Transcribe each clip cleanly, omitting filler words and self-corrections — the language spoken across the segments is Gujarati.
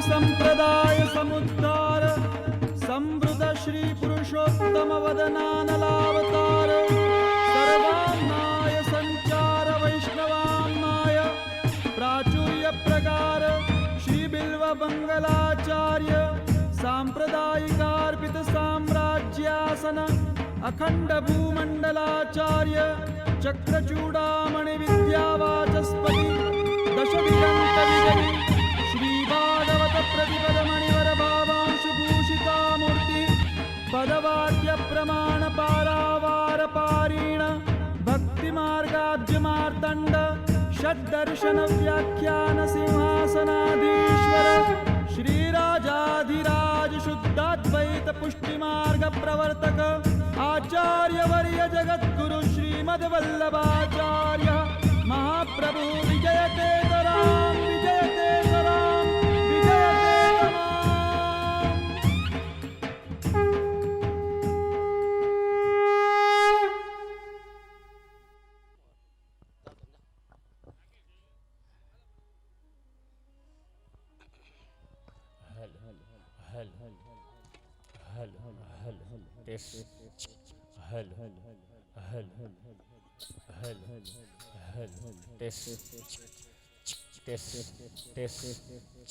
संप्रदाय समुद्धार संवृत श्री पुरुषोत्तम वदनानलावतार सर्वान्नाय संचार वैष्णवान्नाय प्राचुर्य प्रकार श्री बिल्व मंगलाचार्य सांप्रदायिकार्पित साम्राज्यासन अखंड भूमंडलाचार्य चक्रचूड़ामणि विद्यावाचस्पति दश दिगंत विजयी श्री भागवत प्रतिपद मणिवर भावांशु भूषिता मूर्ति पदवाक्य प्रमाण पारावार पारीण भक्ति मार्गाब्ज मार्तंड षड्दर्शन व्याख्यान सिंहासनाधीश्वर श्री राजाधिराज शुद्धाद्वैत पुष्टि मार्ग प्रवर्तक आचार्य वर्य जगद्गुरु श्रीमद वल्लभाचार्य महाप्रभु विजयते कराम विजयते कराम विजयते कराम।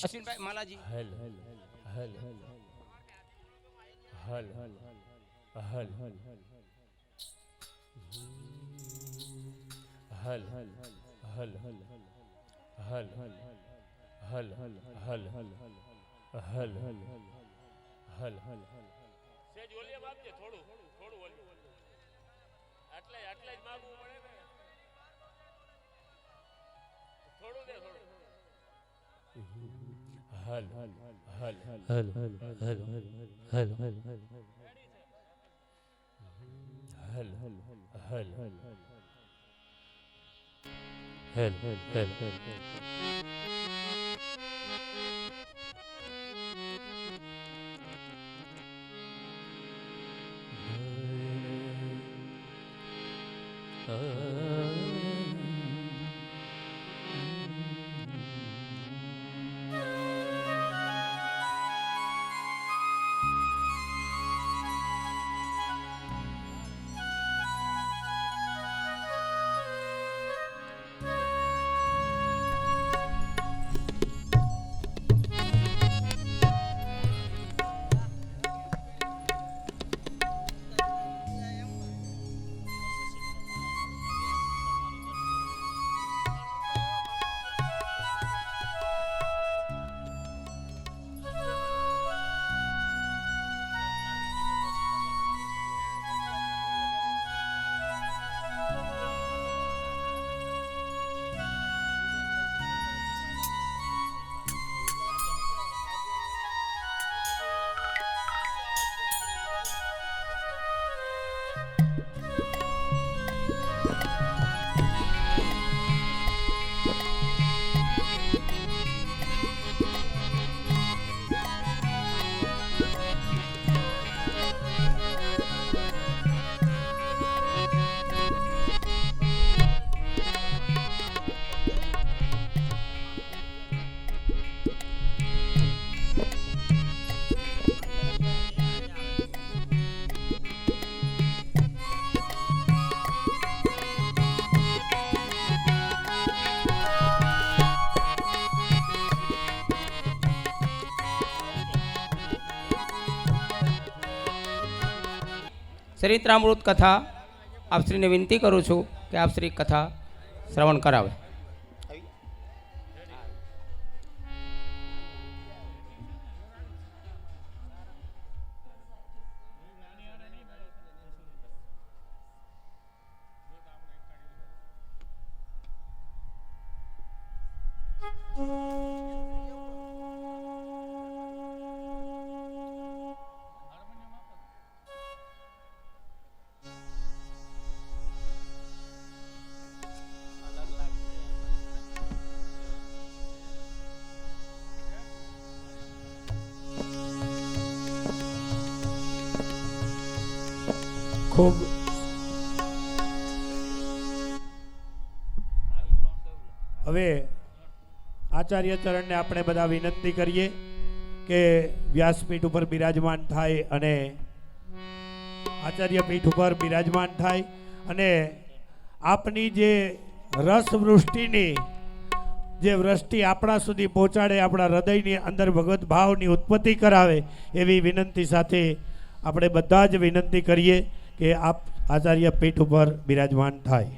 અશ્વિનભાઈ માલાજી સેજ ઓલિયા બાપજી થોડું ઓલિયું આટલે જ માગવું પડે ને થોડું દે થોડું ચરિત્રામૃત કથા આપ શ્રીને વિનંતી કરું છું કે આપ શ્રી કથા શ્રવણ કરાવે. ખૂબ હવે આચાર્ય ચરણને આપણે બધા વિનંતી કરીએ કે વ્યાસપીઠ ઉપર બિરાજમાન થાય અને આચાર્ય પીઠ ઉપર બિરાજમાન થાય અને આપની જે રસવૃષ્ટિની જે વૃષ્ટિ આપણા સુધી પહોંચાડે, આપણા હૃદયની અંદર ભગવત ભાવની ઉત્પત્તિ કરાવે, એવી વિનંતી સાથે આપણે બધા જ વિનંતી કરીએ કે આપ આચાર્ય પીઠ ઉપર બિરાજમાન થાય.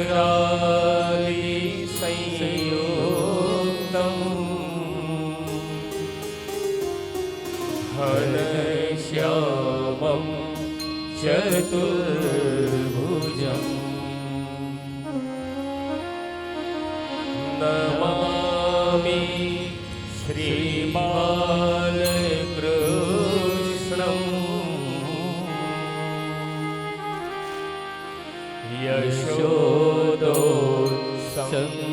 शङ्खचक्रादि संयुक्तम् घनश्यामं चतुर्भुजम् नमामि श्रीबालकृष्णम् यशोदो सङ्गलालितम्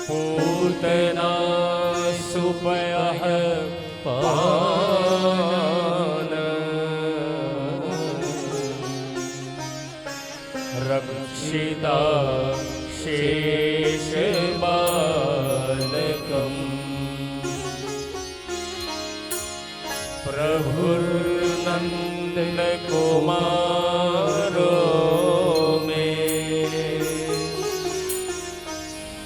पूतना सुपयः पान रक्षिता शेषबालकम् प्रभुर्नन्दकुमारो मे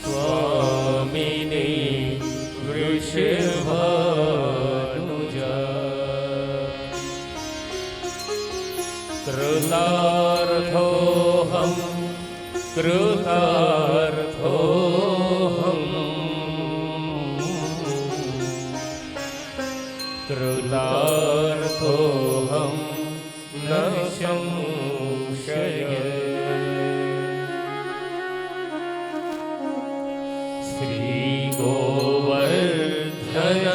स्वामिने वृषभानुजा कृतार्थोऽहं कृतार्थोऽहं न संशय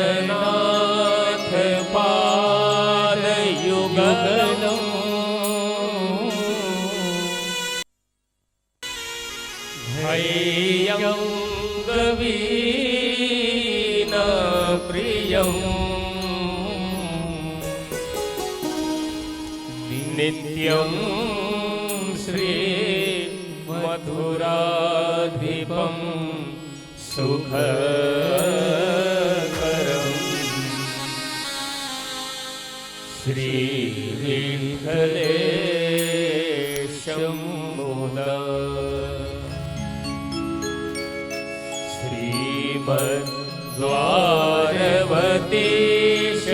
श्रीगोवर्धननाथ पादयुगलम् हैयं गवीना प्रियम् नित्यं श्रीमधुराधिपं सुखकरम् श्रीविठ्ठलेशं मुदा श्रीमद्वारवतीश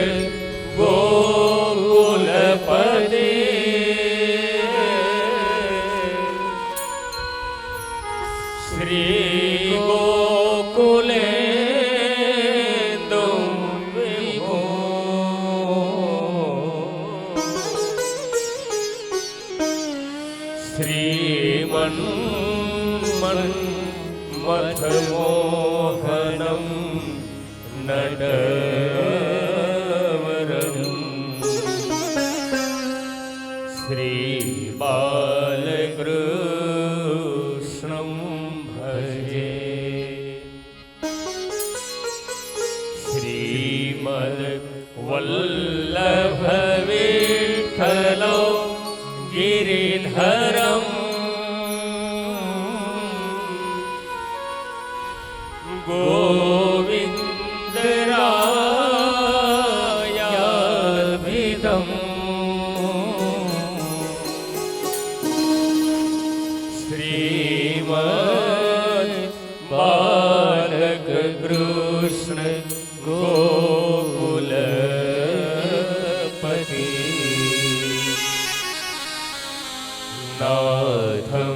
गोकुलपदे श्रीगोकुलेन्दुं विभो श्रीमन्मथमोहनं नटवरम् श्रीबालकृष्णं भजे श्रीमद्वल्लभविठ्ठलो गिरिधरम् गोविन्दरायाभिधम् श्रीमद् बालकृष्ण गोकुलपति नाथं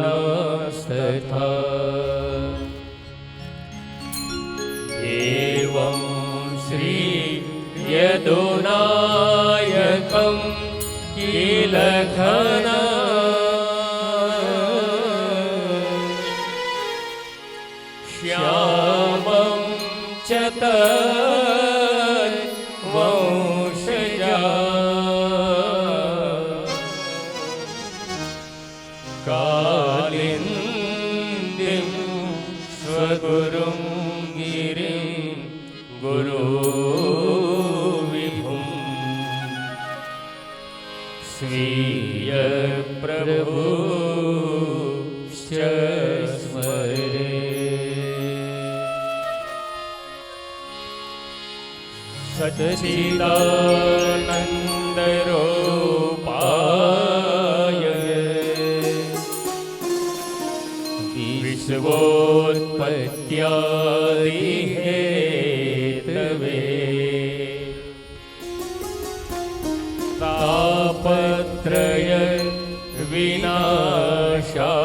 रघुनाथथा एवं श्री यदुनायकं किलघना श्यामं च तद्वंशजा कालिन्दीं स्वगुरुं गिरिं गुरुविभुम् स्वीयप्रभुश्च स्मरे सच्चिदानन्दरूपाय विश्वोत्पत्त्यादिहेतवे तापत्रय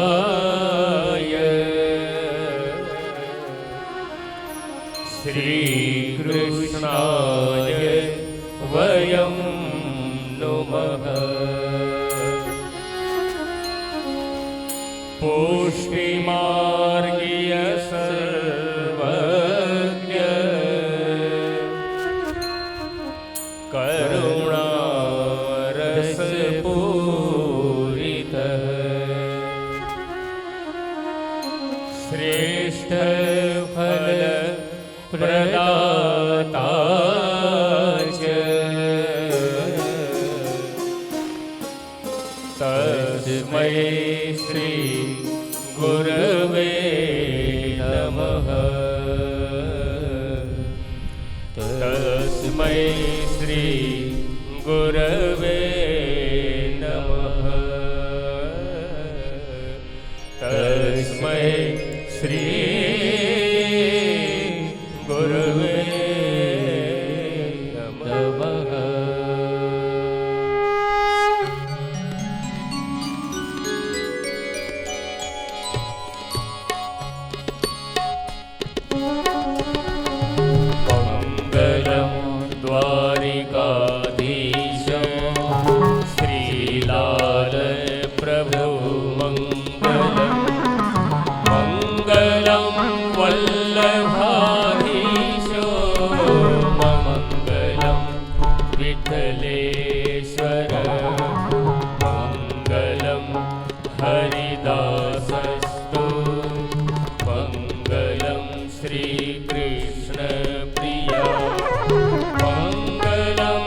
विनाशाय श्रीकृष्णाय वयं नुमः पुष्टिमार्गीय सर्वज्ञ करुणारसपूरितः श्रेष्ठ फल प्रदाता च तस्मै श्री गुरवे नमः तस्मै श्री गुरवे नमः तस्मै श्री गुरवे नमः मङ्गलं द्वारिकाधीश श्रीलाल प्रभु मङ्गलम् मङ्गलं वल्लभाधीशो मङ्गलं विठ्ठलेश्वर मङ्गलं हरिदासस्तु मङ्गलं श्रीकृष्णप्रिया मङ्गलं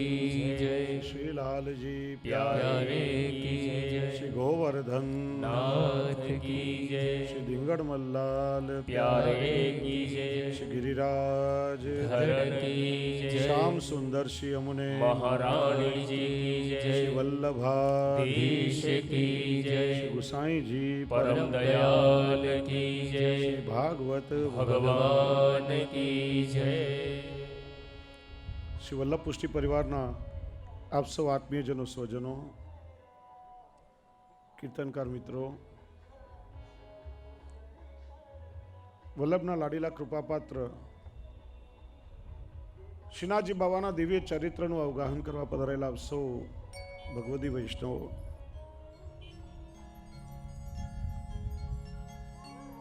की जय श्री लाल जी प्यारे की जय श्री गोवर्धन नाथ की जय श्री दिंगड़ मल्लाल प्यारे की जय श्री गिरिराज धरण की जय श्याम सुंदर श्री यमुने महारानी जी की श्री जय वल्लभाधीश देश की जय श्री गुसाई जी परम दयाल की जय श्री भागवत भगवान की जय શ્રી વલ્લભ પુષ્ટિ પરિવારના આપ સૌ આત્મીયજનો સ્વજનો કીર્તનકાર મિત્રો વલ્લભના લાડીલા કૃપાપાત્ર શ્રીનાથજી બાવાના દિવ્ય ચરિત્રનું અવગાહન કરવા પધારેલા આપ સૌ ભગવદી વૈષ્ણવો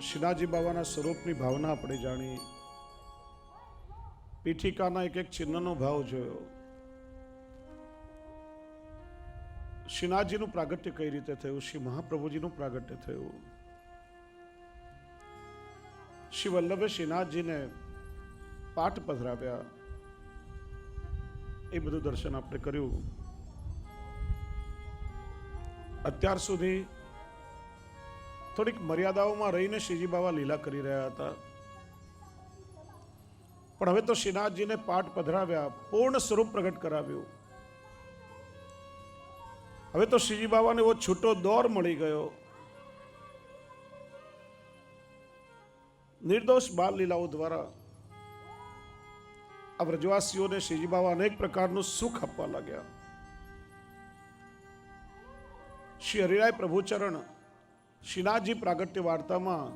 શ્રીનાથજી બાવાના સ્વરૂપની ભાવના આપણે જાણી પીઠિકાના એક એક ચિહ્નનો ભાવ જોયો શ્રીનાથજીનું પ્રાગટ્ય કઈ રીતે થયું શ્રી મહાપ્રભુજીનું પ્રાગટ્ય થયું શ્રી વલ્લભે શ્રીનાથજીને પાઠ પધરાવ્યા એ બધું દર્શન આપણે કર્યું અત્યાર સુધી થોડીક મર્યાદાઓમાં રહીને શ્રીજી બાવા લીલા કરી રહ્યા હતા પણ હવે તો શ્રીનાથજીને પાઠ પધરાવ્યા પૂર્ણ સ્વરૂપ પ્રગટ કરાવ્યું હવે તો શ્રીજી બાવાને એવો છૂટો દોર મળી ગયો નિર્દોષ બાલ લીલાઓ દ્વારા આ વ્રજવાસીઓને શ્રીજી બાવા અનેક પ્રકારનું સુખ આપવા લાગ્યા શ્રી હરિરાય પ્રભુચરણ શ્રીનાથજી પ્રાગટ્ય વાર્તામાં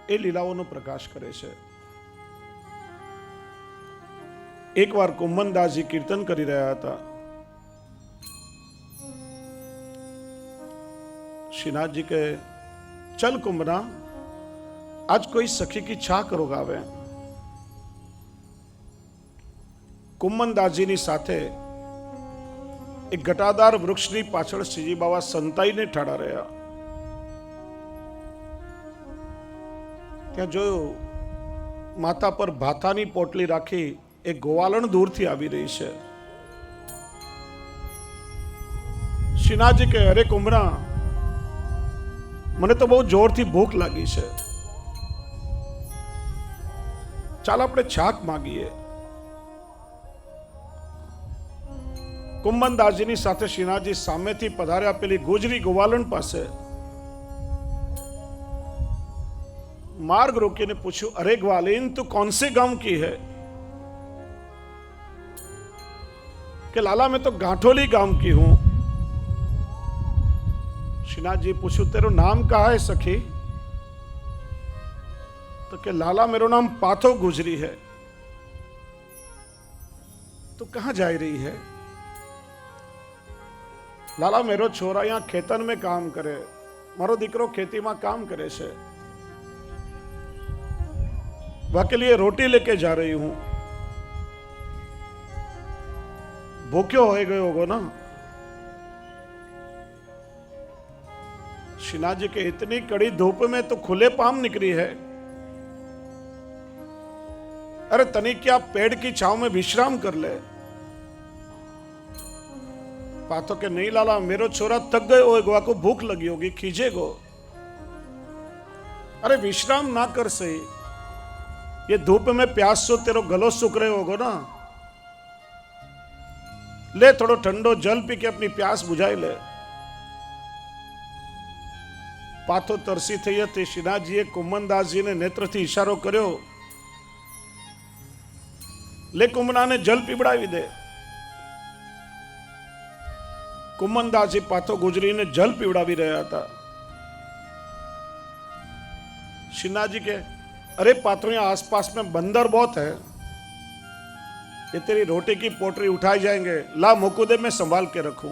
એ લીલાઓનો પ્રકાશ કરે છે એકવાર કુંભનદાસજી કીર્તન કરી રહ્યા હતા श्रीनाथ जी के चल कुंभना आज कोई सखी की छा करो गावे કુંભનદાસજીની સાથે એક ઘટાદાર વૃક્ષની પાછળ શ્રીજી બાવા સંતાઈને ઠાડા રહ્યા ત્યાં જોયું માતા પર ભાતાની પોટલી રાખી એક ગોવાલણ દૂરથી આવી રહી છે શ્રીનાથજી કે અરે કુંભના મને તો બહુ જોરથી ભૂખ લાગી છે ચાલ આપણે છાક માંગીએ કુંભનદાસજીની સાથે શ્રીનાથજી સામેથી પધાર્યા પેલી ગુજરી ગોવાલણ પાસે मार्ग रोकीने पूछू अरे ग्वालिन तू कौन से गांव की है कि लाला मैं तो गांठोली गांव की हूं श्रीनाथ जी पूछू तेरो नाम कहा है सखी तो कि लाला मेरो नाम पाथो गुजरी है तू कहां जा रही है लाला मेरो छोरा यहां खेतन में काम करे मारो दीकरो खेती में काम करे छे वह के लिए रोटी लेके जा रही हूं भूख्यो हो गए होगो ना श्रीनाथ जी के इतनी कड़ी धूप में तो खुले पाम निकली है अरे तनिक क्या पेड़ की छांव में विश्राम कर ले पाथो के नहीं लाला मेरो छोरा थक गए होगा को भूख लगी होगी खींचेगो अरे विश्राम ना कर सही ये धूप में प्यास सो तेरो गलो सूख रहे होगो ना ले थोड़ो ठंडो जल पी के अपनी प्यास बुझाई ले पाथो तरसी थई हती श्रीनाथजीए कुंभनदासजीने नेत्रथी इशारो कर्यो ले कुंभनाने जल पीवડાવી दे कुंभनदासजी पाथो गुजरीने जल पीवડાવી રહ્યા હતા श्रीनाथजी के अरे पाथो यहाँ आसपास में बंदर बहुत है ये तेरी रोटी की पोटरी उठाई जाएंगे ला मुकुदे में संभाल के रखूं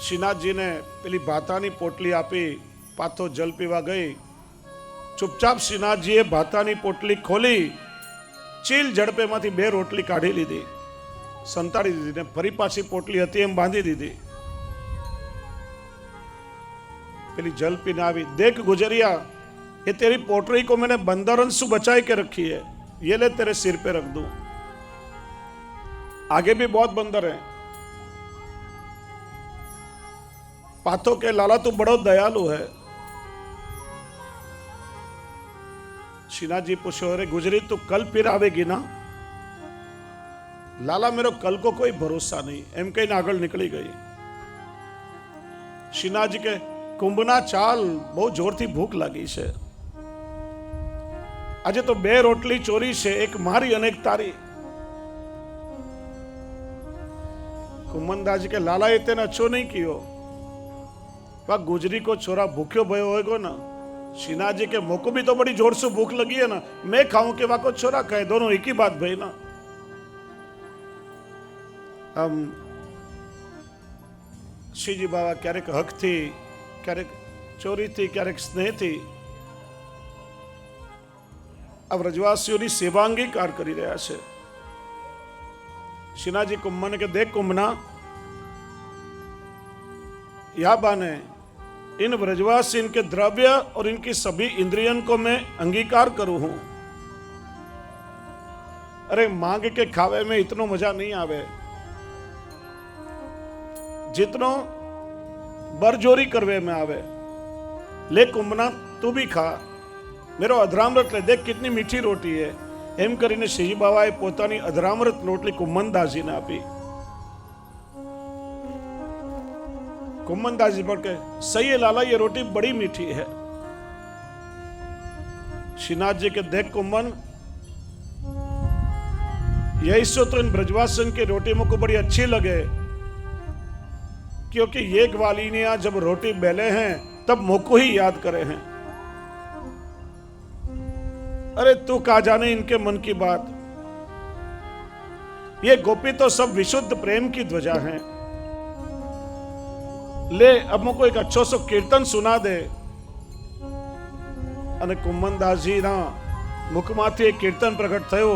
श्रीनाथ जी ने पेली भातानी पोटली आपी पाथो जल पीवा गई चुपचाप श्रीनाथ जी भातानी पोटली खोली चील झड़पे माथी 2 रोटली काढ़ी लीधी संताड़ी दीधी ने फरी पाછી पोटली हती एम बांधी दीधी पेली जल पीने आवी देख गुजरिया ये तेरी पोटरी को मैंने बंदरन से बचाई के रखी है ये ले तेरे सिर पे रख दूं आगे भी बहुत बंदर हैं। पाथो के लाला तू बड़ो दयालु है। श्रीनाथ जी पूछो, अरे गुजरी तू कल फिर आवेगी ना? लाला मेरे कल को कोई भरोसा नहीं, एम कहीं आगળ निकली गई। श्रीनाथ जी के कुंभना चाल बहुत जोर थी भूख लागी છે। આજે તો 2 રોટલી ચોરી છે, એક મારી અને એક તારી। कुमनदास जी के लाला ये तेने अच्छो नहीं कियो, वह गुजरी को छोरा भूख्यो भयो होएगो ना। श्रीनाथ जी के मोको भी तो बड़ी जोर से भूख लगी है ना, मैं खाऊं के वाको छोरा खाए, दोनों एक ही बात भाई ना। हम श्रीजी बाबा क्यारेक हक थी, क्यारेक चोरी थी, क्यारेक स्नेह थी। अब रजवासीओनी सेवा अंगीकार करी रह्या छे। श्रीनाथ जी कुंभन के देख कुंभना, या बाने इन ब्रजवासी इनके द्रव्य और इनकी सभी इंद्रियन को मैं अंगीकार करूं हूं। अरे मांग के खावे में इतनो मजा नहीं आवे जितनो बरजोरी करवे में आवे। ले कुंभना तू भी खा, मेरो अधरामृत ले, देख कितनी मीठी रोटी है। एम करीने श्रीजी बाबाए पोतानी अधरामृत रोटली कुम्मनदासजीने आपी। कुम्मनदासजी बोल के, सही है लाला, ये रोटी बड़ी मीठी है। श्रीनाथ जी के देख कुम्मन, यही सो तो इन ब्रजवासन की रोटी मुझको बड़ी अच्छी लगे, क्योंकि ये ग्वालिनियां जब रोटी बेले हैं तब मुझको ही याद करे हैं। अरे तू का जाने इनके मन की बात, ये गोपी तो सब विशुद्ध प्रेम की ध्वजा हैं। ले अब मुझको एक अच्छो सो कीर्तन सुना दे। अने कुम्मनदास जी ना मुखमाथी एक कीर्तन प्रकट थयो,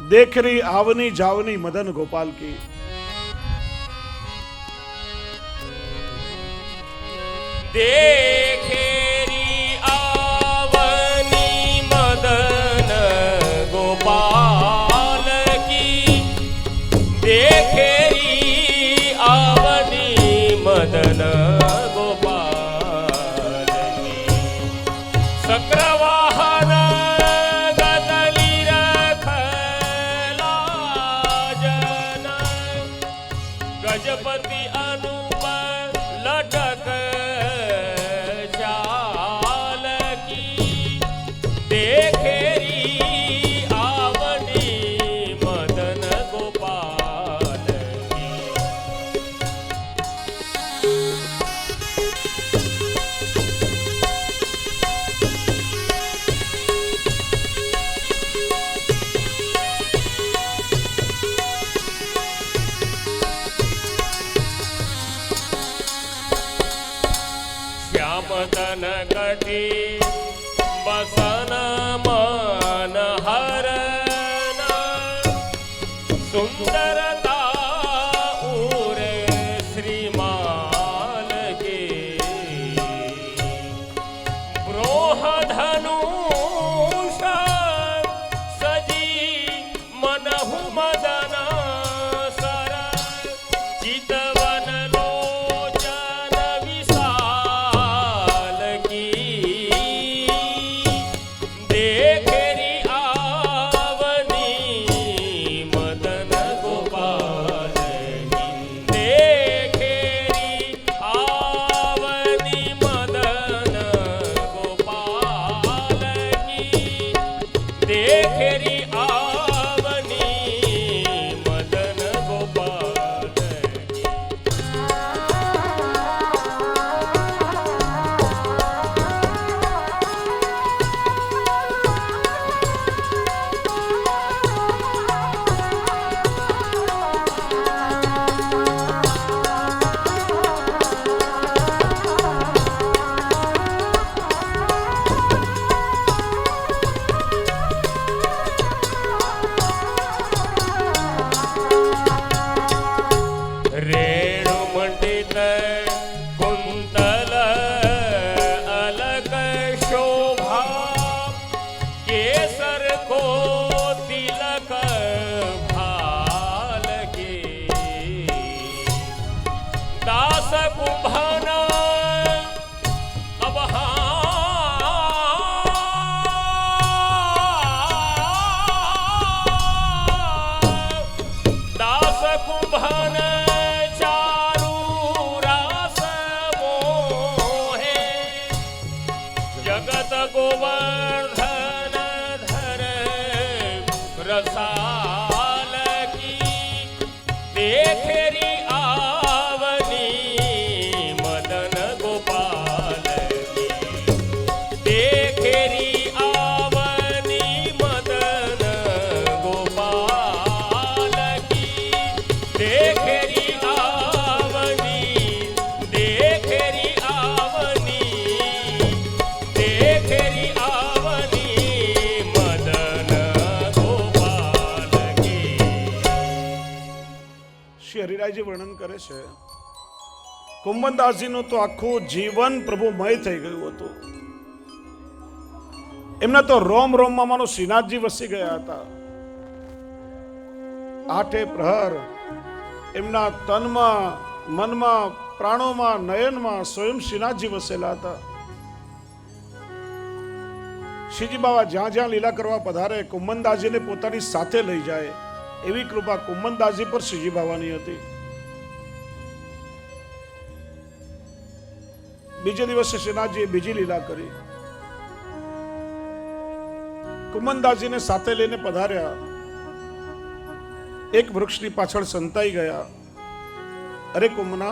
देखरी आवनी जावनी मदन गोपाल की। देखेरी आवनी मदन गोपाल की, देखेरी आवनी मदन गोपाल की। सक्र गदली रखला जन, गजपति अनुप लटक चाल की। देखेरी आवनी मदन गोपाल की। श्याम तन कटी बसन मन हरन, सुंदरता उरे श्रीमाल के। ब्रोहधनुष सजी मनहु मदन सर, चितवन लोचन विशाल की। देखेरी आवनी मदन गोपाल की। देखेरी आवनी मदन गोपाल की। देखेरी आवनी कुंभन चारु रास मोहे जगत गोवर्धन धर रसाल की देखेरी आवनी मदन गोपाल की देखेरी आवनी मदन गोपाल की देखेरी आवनी देखेरी आवनी देखेरी आवनी मदन गोपाल की। શ્રી હરિરાયજી વર્ણન કરે છે કુંભનદાસજીનું તો આખું જીવન પ્રભુમય થઈ ગયું હતું. એમના તો રોમ રોમમાં માનો શ્રીનાથજી વસી ગયા હતા. આઠે પ્રહર એમના તનમાં મનમાં પ્રાણોમાં નયનમાં સ્વયં શ્રીનાથજી વસેલા હતા. શ્રીજી બાબા જ્યાં જ્યાં લીલા કરવા પધારે કુંભનદાસજીને પોતાની સાથે લઈ જાય એવી કૃપા કુંભનદાસજી પર શ્રીજી બાવાની હતી. બીજે દિવસે શ્રીનાથજીએ બીજી લીલા કરી. કુંભનદાસજીને સાથે લઈને પધાર્યા. એક વૃક્ષની પાછળ સંતાઈ ગયા. અરે कुम्भना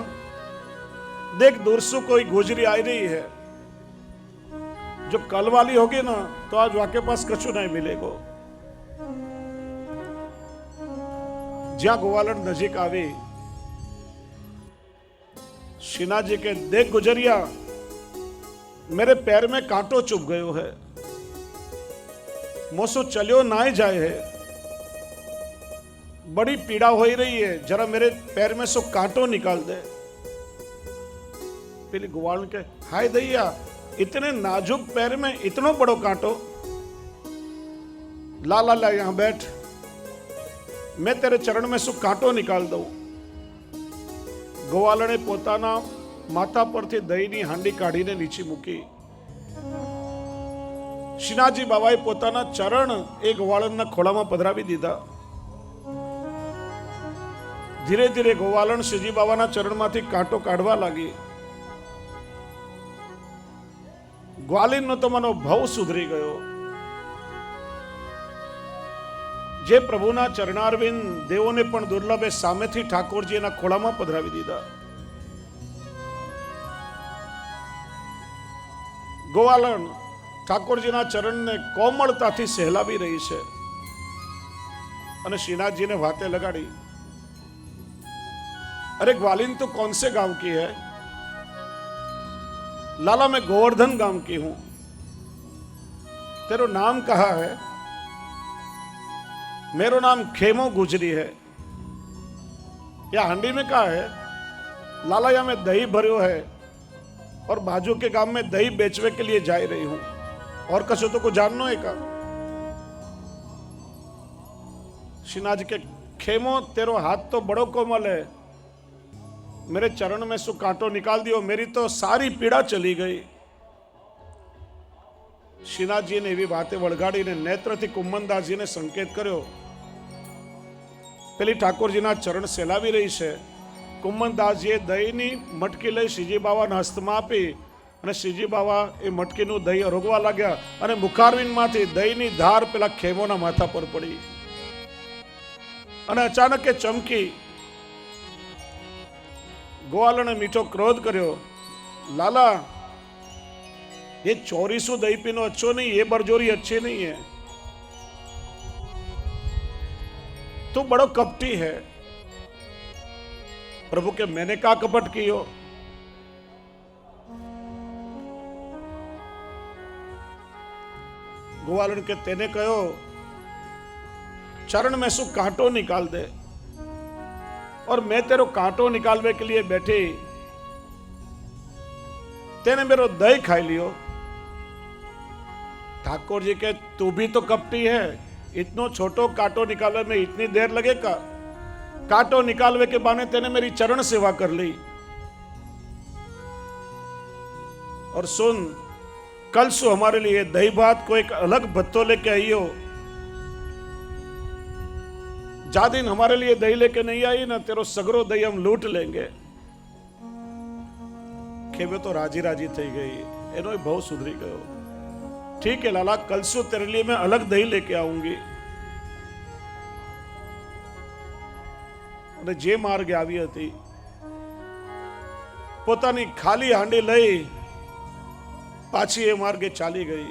देख दूर से कोई गुजरी आ रही है, जो कल वाली होगी ना तो आज वाके पास कछु नहीं मिलेगो. ज्या गोवालन नजीक આવી श्रीनाथ जी के देख गुजरिया मेरे पैर में कांटो चुभ गयो है, मोसो चलियो ना ही जाए है, बड़ी पीड़ा हो रही है, जरा मेरे पैर में सो कांटो निकाल दे. पेली ग्वाल के हाय दैया इतने नाजुक पैर में इतनो बड़ो कांटो. ला ला ला यहां बैठ, मैं तेरे चरण में सो कांटो निकाल दऊं. ગોવાલણે પોતાના માથા પરથી દહીંની હાંડી કાઢીને નીચે મૂકી. શ્રીનાથજી બાબાએ પોતાના ચરણ એ ગોવાળણના ખોળામાં પધરાવી દીધા. ધીરે ધીરે ગોવાલણ શ્રીજી બાબાના ચરણમાંથી કાંટો કાઢવા લાગી. ગ્વાલિનનો તો મનો ભાવ સુધરી ગયો. જે પ્રભુના ચરણારવિંદ દેવોને પણ દુર્લભે સામેથી ઠાકોરજી એના ખોળામાં પધરાવી દીધા. ગોવાલણ ઠાકોરજીના ચરણને કોમળતાથી સહેલાવી રહી છે અને શ્રીનાથજીને વાતે લગાડી. अरे ग्वालिन तू कौन से गांव की है? लाला मैं गोवर्धन गांव की हूं. तेरा नाम कहा है? मेरा नाम खेमो गुजरी है. या हांडी में कहा है? लाला या मैं दही भरो है और बाजू के गांव में दही बेचने के लिए जा रही हूं, और कसो तो को जाननो है का? श्रीनाथ के खेमो तेरो हाथ तो बड़ो कोमल है, मेरे चरण में सु कांटो निकाल दियो, मेरी तो सारी पीड़ा चली गई. श्रीनाथ जी ने एवी बातें वळगाड़ी ने नेत्र थी कुंभनदास जी ने संकेत कर्यो. पेली ठाकुर जी ना चरण सेलावी रही है. कुंभनदास जी दहीनी मटकी लई श्रीजी बाबा हस्तमां आपी અને શ્રીજી બાબા એ મટકીનું દહીં અરોગવા लाग्या અને મુખારવિંદમાંથી દહીંની ધાર પેલા ખેમોના માથા પર પડી અને અચાનક એ ચમકી. गोवालने मीठो क्रोध कर्यो. लाला ये चोरीसु दही पीनो अच्छो नहीं, ये बरजोरी अच्छी नहीं है, तू बड़ो कपटी है. प्रभु के मैंने का कपट कियो? गोवालन के तेने कहो चरण में सु कांटो निकाल दे, और मैं तेरो कांटो निकालने के लिए बैठी, तेने मेरो दही खाई लियो. ठाकुर जी के तू भी तो कपटी है, इतनो छोटो कांटो निकालने में इतनी देर लगेगा? कांटो निकालने के बहाने तेने मेरी चरण सेवा कर ली. और सुन, कल सु हमारे लिए दही भात को एक अलग भत्तो लेके आइयो. जा दिन हमारे लिए दही लेके नहीं आई ना, तेरो सगरो दही हम लूट लेंगे. खेवे तो राजी राजी થઈ ગઈ, એનો ભાવ સુધરી ગયો. ठीक है लाला, कल से तेरे लिए मैं अलग दही लेके आऊंगी. અને જે માર્ગે આવી હતી પોતાની ખાલી હાંડી લઈ પાછી એ માર્ગે ચાલી ગઈ.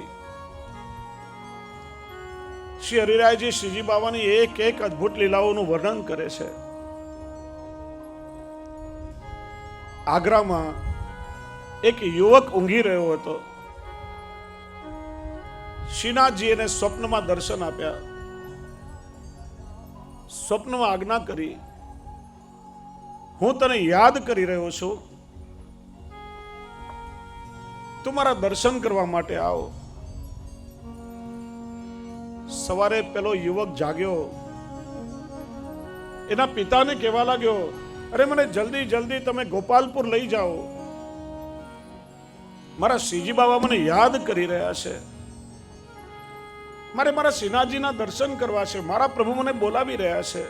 શ્રી હરિરાયજી શ્રીજી બાવાની એક એક અદ્ભુત લીલાઓનું વર્ણન કરે છે. આગ્રામાં એક યુવક ઊંઘી રહ્યો હતો. શ્રીનાથજી એને સ્વપ્નમાં દર્શન આપ્યા. સ્વપ્નમાં આજ્ઞા કરી, હું તને યાદ કરી રહ્યો છું, તું મારા દર્શન કરવા માટે આવો. સવારે પેલો યુવક જાગ્યો, એના પિતાને કહેવા લાગ્યો, અરે મને જલ્દી જલ્દી તમે ગોપાલપુર લઈ જાઓ, મારા શ્રીજી બાબા મને યાદ કરી રહ્યા છે, મારે મારા શ્રીનાથજીના દર્શન કરવા છે, મારા પ્રભુ મને બોલાવી રહ્યા છે.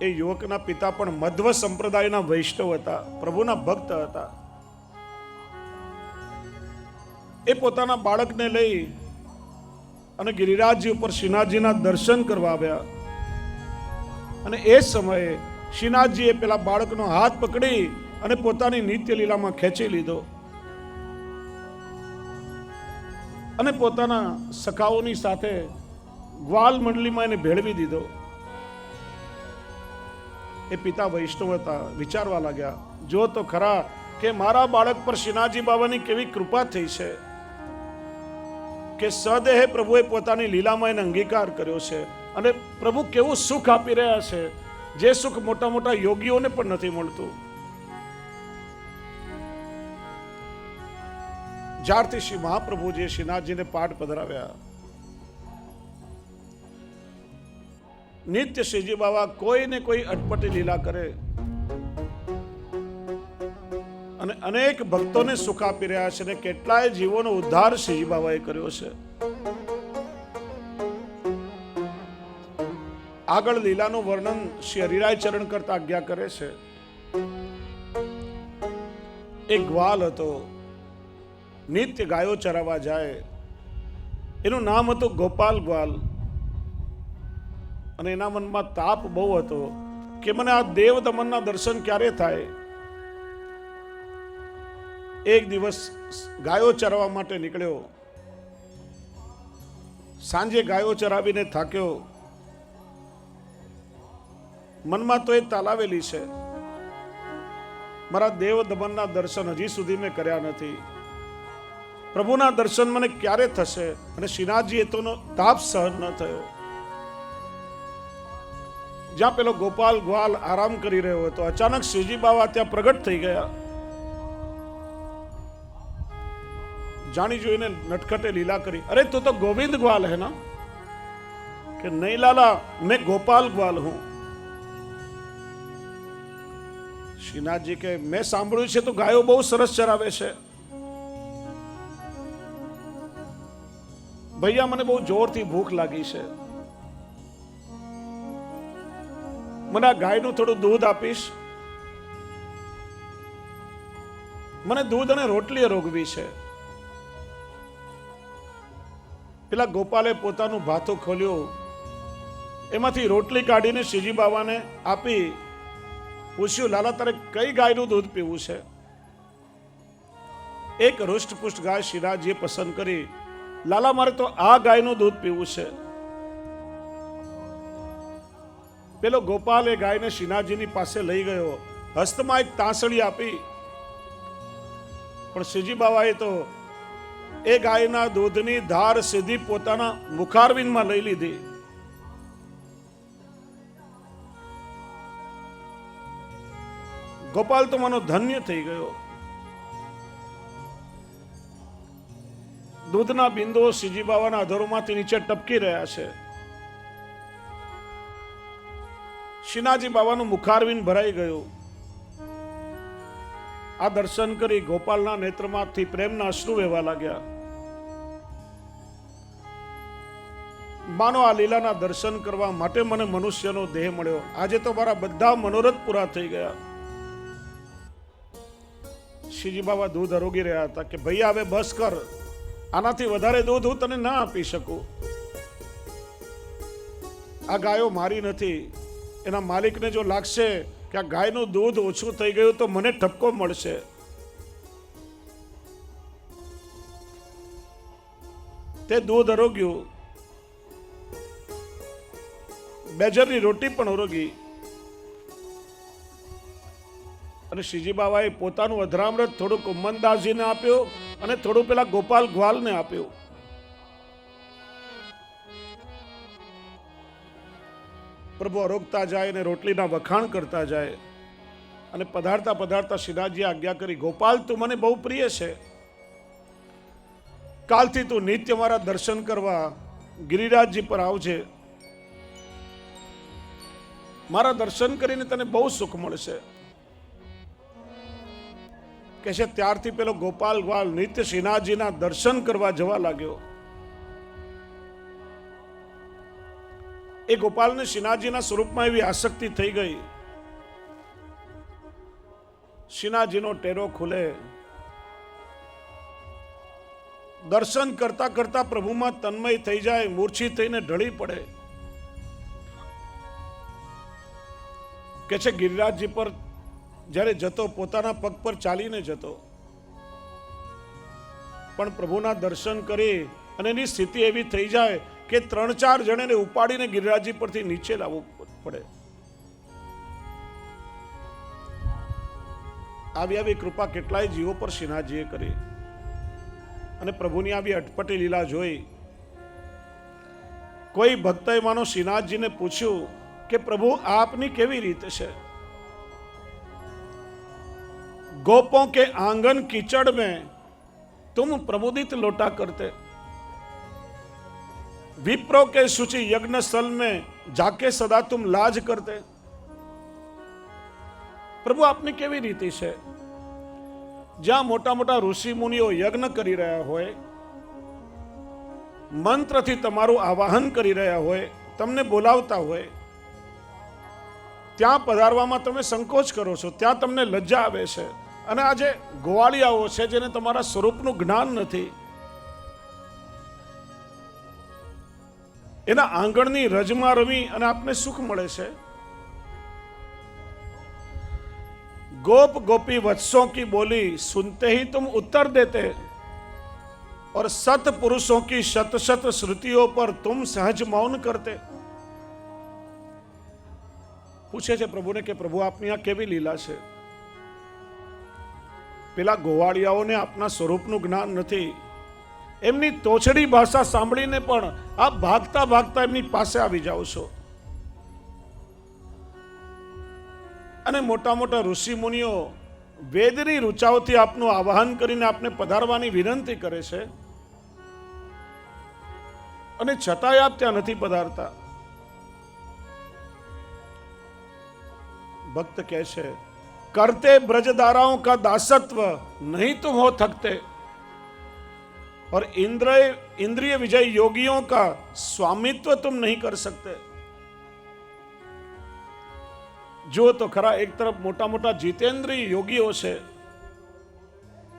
એ યુવકના પિતા પણ મધ્વ સંપ્રદાયના વૈષ્ણવ હતા, પ્રભુના ભક્ત હતા. એ પોતાના બાળકને લઈ અને ગિરિરાજજી ઉપર શ્રીનાથજીના દર્શન કરવા આવ્યા. અને એ સમયે શ્રીનાથજીએ પેલા બાળકનો હાથ પકડી અને પોતાની નિત્ય લીલામાં ખેંચી લીધો અને પોતાના સખાઓની સાથે ગ્વાલ મંડળીમાં એને ભેળવી દીધો. એ પિતા વૈષ્ણવ હતા, વિચારવા લાગ્યા, જો તો ખરા કે મારા બાળક પર શ્રીનાથજી બાબાની કેવી કૃપા થઈ છે કે સદેહે પ્રભુએ પોતાની લીલામાં એને અંગીકાર કર્યો છે અને પ્રભુ કેવું સુખ આપી રહ્યા છે, જે સુખ મોટા મોટા યોગીઓને પણ નથી મળતું. જ્યારથી શ્રી મહાપ્રભુજીએ શ્રીનાથજીને પાઠ પધરાવ્યા, નિત્ય શ્રીજી બાબા કોઈ ને કોઈ અટપટી લીલા કરે અને અનેક ભક્તોને સુખ આપી રહ્યા છે, અને કેટલાય જીવોનો ઉદ્ધાર શ્રીજી બાબાએ કર્યો છે. આગળ લીલાનું વર્ણન શ્રી હરિરાય ચરણ કરતા આજ્ઞા કરે છે. એક ગ્વાલ હતો, નિત્ય ગાયો ચરાવવા જાય, એનું નામ હતું ગોપાલ ગ્વાલ. અને એના મનમાં તાપ બહુ હતો કે મને આ દેવ દમનના દર્શન ક્યારે થાય. એક દિવસ ગાયો ચરાવવા માટે નીકળ્યો. સાંજે ગાયો ચરાવીને થાક્યો. મનમાં તો એ તાલાવેલી છે, મારા દેવ દમનના દર્શન હજી સુધી મેં કર્યા નથી, પ્રભુના દર્શન મને ક્યારે થશે. અને શ્રીનાથજી એ તો તાપ સહન ન થયો. જ્યાં પેલો ગોપાલ ગ્વાલ આરામ કરી રહ્યો હતો, અચાનક શ્રીજી બાબા ત્યાં પ્રગટ થઈ ગયા. જાણી જોઈને નટખટે લીલા કરી, અરે તું તો ગોવિંદ ગ્વાલ હે ના? કે નહીં લાલા, मैं गोपाल ग्वाल हूं. શ્રીનાથજી કે મેં સાંભળ્યું છે તું ગાયો બહુ સરસ ચરાવે છે. ભૈયા મને બહુ જોરથી ભૂખ લાગી છે, મને આ ગાયનું થોડું દૂધ આપીશ? મને દૂધ અને રોટલી રોગવી છે. પેલા ગોપાલે પોતાનું ભાથું ખોલ્યું, એમાંથી રોટલી કાઢીને શ્રીજી બાબાને આપી. પૂછ્યું, લાલા તારે કઈ ગાયનું દૂધ પીવું છે? એક હૃષ્ટપુષ્ટ ગાય શ્રીનાથજીએ પસંદ કરી. લાલા મારે તો આ ગાયનું દૂધ પીવું છે. પેલો ગોપાલ એ ગાયને શ્રીનાથજીની પાસે લઈ ગયો, હસ્તમાં એક તાંસળી આપી. પણ શ્રીજી બાબાએ તો એ ગાયના દૂધની ધાર સીધી પોતાના મુખારવિંદમાં લઈ લીધી. ગોપાલ તો માનો ધન્ય થઈ ગયો. દૂધના બિંદુઓ શ્રીજી બાબાના અધરોમાંથી નીચે ટપકી રહ્યા છે. શ્રીનાથજી બાબાનું મુખારવિંદ ભરાઈ ગયું. આ દર્શન કરી ગોપાલના નેત્રમાંથી પ્રેમના અશ્રુ વહેવા લાગ્યા. માનો આ લીલાના દર્શન કરવા માટે મને મનુષ્યનો દેહ મળ્યો. આજે તો મારા બધા મનોરથ પૂરા થઈ ગયા. શ્રીજી બાબા દૂધ અરોગી રહ્યા હતા કે ભાઈ હવે બસ કર, આનાથી વધારે દૂધ હું તને ના આપી શકું. આ ગાયો મારી નથી. એના માલિકને જો લાગશે કે આ ગાયનું દૂધ ઓછું થઈ ગયું તો મને ઠપકો મળશે. તે દૂધ અરોગ્યું, બેજરની રોટી પણ અરોગી. અને શ્રીજી બાબાએ પોતાનું અધરામૃત થોડુંક ઉમ્મનદાસજીને આપ્યું અને થોડું પેલા ગોપાલ ગ્વાલને આપ્યું. પ્રભુ અરોગતા જાય અને રોટલીના વખાણ કરતા જાય. અને પધારતા પધારતા શ્રીનાથજીએ આજ્ઞા કરી, ગોપાલ તું મને બહુ પ્રિય છે, કાલથી તું નિત્ય મારા દર્શન કરવા ગિરિરાજજી પર આવજે. મારા દર્શન કરીને તને બહુ સુખ મળશે. કે છે ત્યારથી પેલો ગોપાલ ગ્વાલ નિત્ય શ્રીનાથજીના દર્શન કરવા જવા લાગ્યો. એ ગોપાલને શ્રીનાથજીના સ્વરૂપમાં એવી આસક્તિ થઈ ગઈ. શ્રીનાથજીનો ટેરો ખુલે, દર્શન કરતા કરતા પ્રભુમાં તન્મય થઈ જાય, મૂર્છિત થઈને ઢળી પડે. કે છે ગિરિરાજજી પર જ્યારે જતો પોતાના પગ પર ચાલીને જતો, પણ પ્રભુના દર્શન કરી અને એની સ્થિતિ એવી થઈ જાય કે 3-4 જણને ઉપાડીને ગિરિરાજજી પરથી નીચે લાવવું પડે. આવી કૃપા કેટલાય જીવો પર શ્રીનાથજીએ કરી. અને પ્રભુની આવી અટપટી લીલા જોઈ કોઈ ભક્તએ માનો શ્રીનાથજીને પૂછ્યું કે પ્રભુ આપની કેવી રીતે છે? गोपों के आंगन कीचड़ में तुम प्रमुदित लोटा करते, विप्रो के शुचि यज्ञ स्थल में जाके सदा तुम लाज करते. प्रभु आपने केवी रीति છે? જ્યાં મોટા મોટા ઋષિ મુનિઓ યજ્ઞ કરી રહ્યા હોય, મંત્રથી તમારું આવાહન કરી રહ્યા હોય, તમને બોલાવતા હોય, ત્યાં પધારવામાં તમે સંકોચ કરો છો, ત્યાં તમને લજ્જા આવે છે. અને આજે ગોવાળિયાઓ છે જેને તમારા સ્વરૂપનું જ્ઞાન નથી, એના આંગણની રજમાં રમી અને આપને સુખ મળે છે. गोप गोपी वत्सों की बोली सुनते ही तुम उत्तर देते, और सत पुरुषों की शत शत श्रुतियों पर तुम सहज मौन करते. पूछे છે પ્રભુને કે પ્રભુ આપની આ કેવી લીલા છે? પેલા ગોવાળિયાઓને આપના સ્વરૂપનું જ્ઞાન નથી. એમની તોછડી ભાષા સાંભળીને પણ આપ ભાગતા ભાગતા એમની પાસે આવી જાઓ છો. અને મોટા મોટા ઋષિ મુનિઓ વેદની ઋચાઓથી આપનું આવાહન કરીને આપને પધારવાની વિનંતી કરે છે, અને છતાંય આપ ત્યાં નથી પધારતા. भक्त કહે છે, करते ब्रजदाराओं का दासत्व नहीं तुम हो थकते, और इंद्रिय विजय योगियों का स्वामित्व तुम नहीं कर सकते. जो तो खरा एक तरफ मोटा मोटा जितेंद्रिय योगीओ છે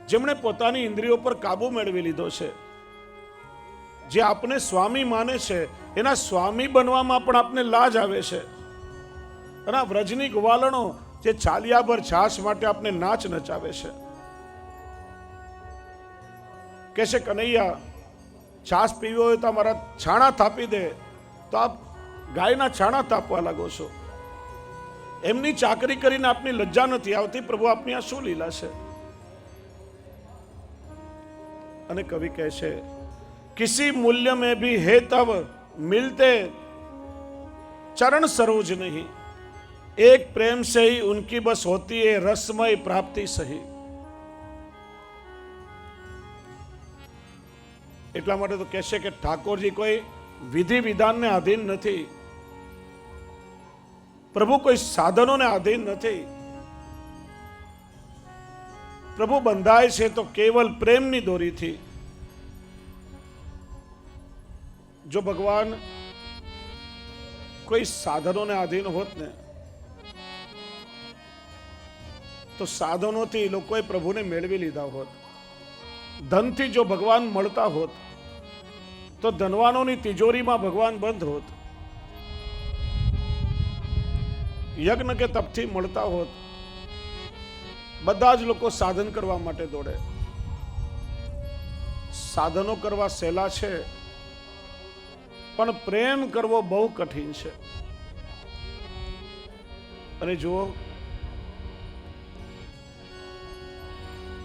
જેમણે પોતાની ઇન્દ્રિયો પર કાબુ મેળવી લીધો છે, જે આપને સ્વામી માને છે, એના સ્વામી બનવામાં પણ આપને લાજ આવે છે. અને આ વ્રજની ગોવાલણો જે ચાલિયાભર છાશ માટે આપને નાચ નચાવે છે. કહે છે કનૈયા, છાશ પીવી હોય તો મારા છાણા થાપી દે, તો આપ ગાયના છાણા તાપવા લાગો છો. એમની ચાકરી કરીને આપની લજ્જા નથી આવતી. પ્રભુ આપની આ શું લીલા છે? અને કવિ કહે છે, किसी मूल्य में भी है तब मिलते चरण सरोज नहीं, एक प्रेम से ही उनकी बस होती है रसमय प्राप्ति सही. એટલા માટે તો કહેશે કે ઠાકોરજી કોઈ વિધિ વિધાનને આધીન નથી, પ્રભુ કોઈ સાધનોને આધીન નથી. પ્રભુ બંધાય છે તો કેવલ પ્રેમની દોરીથી. જો ભગવાન કોઈ સાધનોને આધીન હોત ને તો સાધનોથી લોકોએ પ્રભુને મેળવી લીધા હોત. ધનથી જો ભગવાન મળતા હોત તો ધનવાનોની તિજોરીમાં ભગવાન બંધ હોત. યજ્ઞ કે તપથી મળતા હોત બધા જ લોકો સાધન કરવા માટે દોડે. સાધનો કરવા સહેલા છે પણ પ્રેમ કરવો બહુ કઠિન છે. અને જુઓ,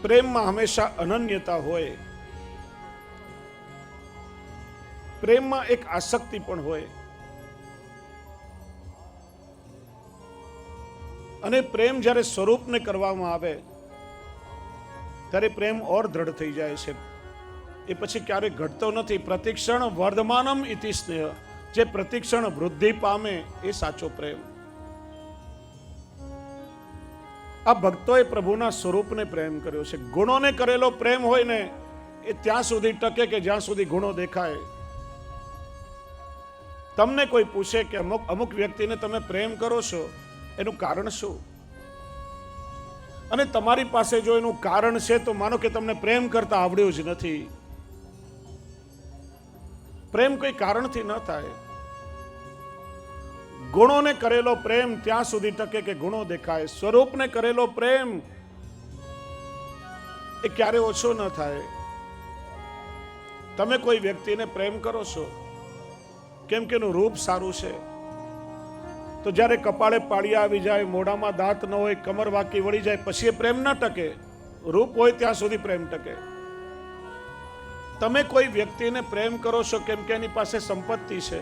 પ્રેમમાં હંમેશા અનન્યતા હોય. પ્રેમમાં એક આસક્તિ પણ હોય. અને પ્રેમ જ્યારે સ્વરૂપને કરવામાં આવે ત્યારે પ્રેમ ઓર દ્રઢ થઈ જાય છે. એ પછી ક્યારેય ઘટતો નથી. પ્રતિક્ષણ વર્ધમાનમ ઇતિ સ્નેહ, જે પ્રતિક્ષણ વૃદ્ધિ પામે એ સાચો પ્રેમ. આ ભક્તોએ પ્રભુના સ્વરૂપને પ્રેમ કર્યો છે. ગુણોને કરેલો પ્રેમ હોય ને એ ત્યાં સુધી ટકે કે જ્યાં સુધી ગુણો દેખાય. તમને કોઈ પૂછે કે અમુક વ્યક્તિને તમે પ્રેમ કરો છો, એનું કારણ શું? અને તમારી પાસે જો એનું કારણ છે તો માનો કે તમને પ્રેમ કરતા આવડ્યું જ નથી. પ્રેમ કોઈ કારણથી ન થાય. ગુણોને કરેલો પ્રેમ ત્યાં સુધી ટકે કે ગુણો દેખાય. સ્વરૂપને કરેલો પ્રેમ એ ક્યારે ઓછો ન થાય. તમે કોઈ વ્યક્તિને પ્રેમ કરો છો કેમ કે એનું રૂપ સારું છે, તો જ્યારે કપાળે પાળિયા આવી જાય, મોઢામાં દાંત ન હોય, કમર વાકી વળી જાય, પછી એ પ્રેમ ન ટકે. રૂપ હોય ત્યાં સુધી પ્રેમ ટકે. તમે કોઈ વ્યક્તિને પ્રેમ કરો છો કેમ કે એની પાસે સંપત્તિ છે.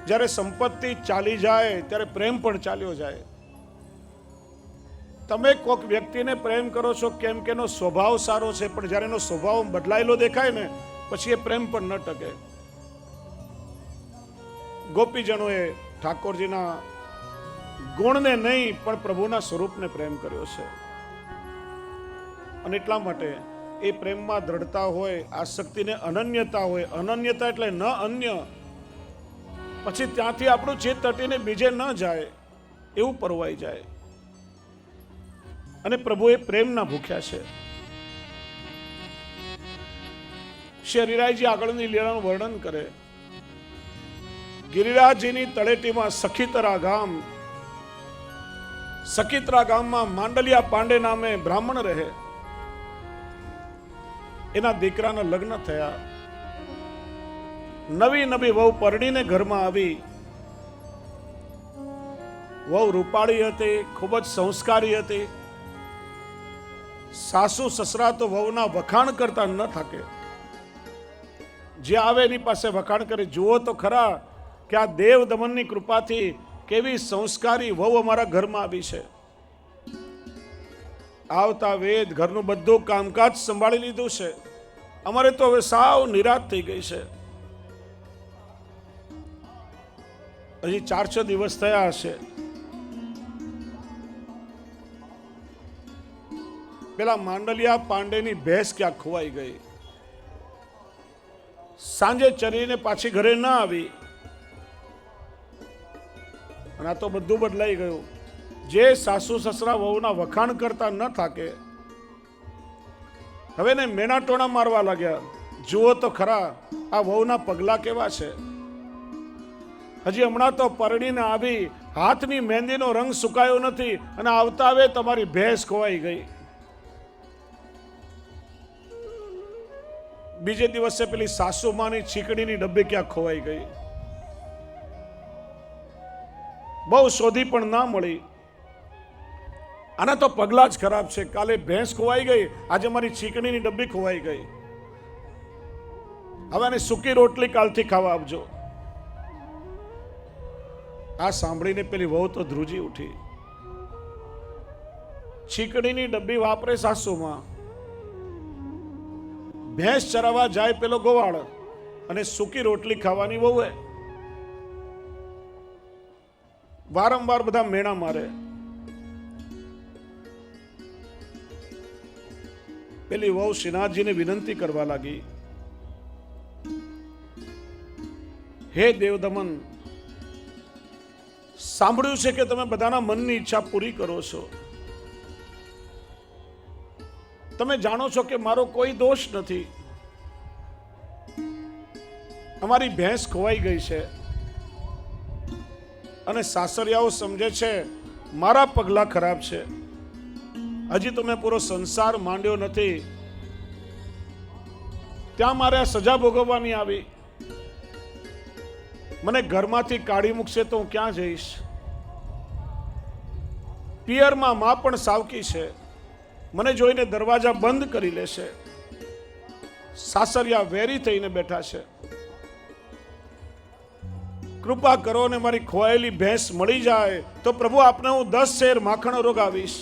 જ્યારે સંપત્તિ ચાલી જાય ત્યારે પ્રેમ પણ ચાલ્યો જાય. તમે કોઈક વ્યક્તિને પ્રેમ કરો છો કેમ કે એનો સ્વભાવ સારો છે, પણ જ્યારે એનો સ્વભાવ બદલાયેલો દેખાય ને પછી એ પ્રેમ પણ ન ટકે. ગોપીજનોએ ઠાકોરજીના ગુણને નહીં પણ પ્રભુના સ્વરૂપને પ્રેમ કર્યો છે. અને એટલા માટે એ પ્રેમમાં દ્રઢતા હોય, આસક્તિને અનન્યતા હોય. અનન્યતા એટલે ન અન્ય. પછી ત્યાંથી આપણું ચિત્ત તટીને બીજે ન જાય એવું પરવાઈ જાય. અને પ્રભુ એ પ્રેમના ભૂખ્યા છે. શ્રી હરિરાયજી આગળની લીલાનું વર્ણન કરે. ગિરિરાજજીની તળેટીમાં સખીતરા ગામ, સખીતરા ગામમાં માંડલિયા પાંડે નામે બ્રાહ્મણ રહે. એના દીકરાના લગ્ન થયા. નવી નવી વહુ પરણીને ઘરમાં આવી. વહુ રૂપાળી હતી, ખૂબ જ સંસ્કારી હતી. સાસુ સસરા તો વહુના વખાણ કરતા ન થાકે. જે આવે એની પાસે વખાણ કરે. જુઓ તો ખરા કે આ દેવ દમનની કૃપાથી કેવી સંસ્કારી વહુ અમારા ઘરમાં આવી છે. આવતા વેદ ઘરનું બધું કામકાજ સંભાળી લીધું છે. અમારે તો હવે સાવ નિરાશ થઈ ગઈ છે. હજી 4-6 દિવસ થયા હશે. પેલા માંડલિયા પાંડેની ભેંસ ક્યાં ખોવાઈ ગઈ. સાંજે ચરીને પાછી ઘરે ન આવી. અને આ તો બધું બદલાઈ ગયું. જે સાસુ સસરા વહુના વખાણ કરતા ન થાકે, હવે ને મેણા ટોણા મારવા લાગ્યા. જુઓ તો ખરા આ વહુના પગલા કેવા છે. હજી હમણાં તો પરણીને આવી, હાથની મહેંદીનો રંગ સુકાયો નથી અને આવતા આવે તમારી ભેંસ ખોવાઈ ગઈ. બીજે દિવસે પેલી સાસુમાની ચીકણીની ડબ્બી ક્યાં ખોવાઈ ગઈ. બહુ શોધી પણ ના મળી. આના તો પગલા જ ખરાબ છે. કાલે ભેંસ ખોવાઈ ગઈ, આજે મારી ચીકણીની ડબ્બી ખોવાઈ ગઈ. હવે આને સૂકી રોટલી કાલથી ખાવા આપજો. આ સાંભળીને પેલી વહુ તો ધ્રુજી ઉઠી. ચીકણીની ડબ્બી વાપરે સાસુમાં, ભેંસ ચરાવવા જાય પેલો ગોવાળ, અને સૂકી રોટલી ખાવાની વહુ. વારંવાર બધા મેણા મારે. પેલી વહુ શ્રીનાથજીને વિનંતી કરવા લાગી, હે દેવદમન, સાંભળ્યું છે કે તમે બધાના મનની ઈચ્છા પૂરી કરો છો. તમે જાણો છો કે મારો કોઈ દોષ નથી. અમારી ભેંસ ખોવાઈ ગઈ છે અને સાસરિયાઓ સમજે છે મારા પગલા ખરાબ છે. હજી તો મેં પૂરો સંસાર માંડ્યો નથી, ત્યાં મારે આ સજા ભોગવવાની આવી. મને ઘરમાંથી કાઢી મૂકશે તો હું ક્યાં જઈશ? પિયરમાં માં પણ સાવકી છે, મને જોઈને દરવાજા બંધ કરી લેશે. સાસરિયા વેરી થઈને બેઠા છે. કૃપા કરો ને મારી ખોવાયેલી ભેંસ મળી જાય તો પ્રભુ આપને હું 10 શેર માખણ રોગાવીશ.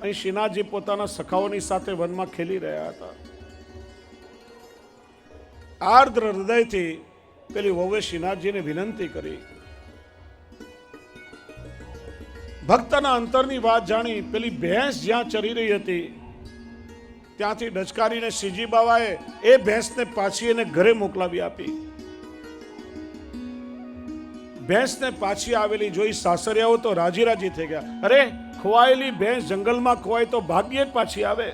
અહીં શ્રીનાથજી પોતાના સખાઓની સાથે વનમાં ખેલી રહ્યા હતા. આર્દ્ર હૃદયથી પેલી વહુએ શ્રીનાથજીને વિનંતી કરી. ભક્તના અંતરની વાત જાણી પેલી ભેંસ જ્યાં ચરી રહી હતી ત્યાંથી ડચકારીને શ્રીજી બાવાએ એ ભેંસને પાછી એને ઘરે મોકલાવી આપી. ભેંસને પાછી આવેલી જોઈ સાસરિયાઓ તો રાજી રાજી થઈ ગયા. અરે, ખોવાયેલી ભેંસ જંગલમાં ખોવાય તો ભાગ્યે જ પાછી આવે.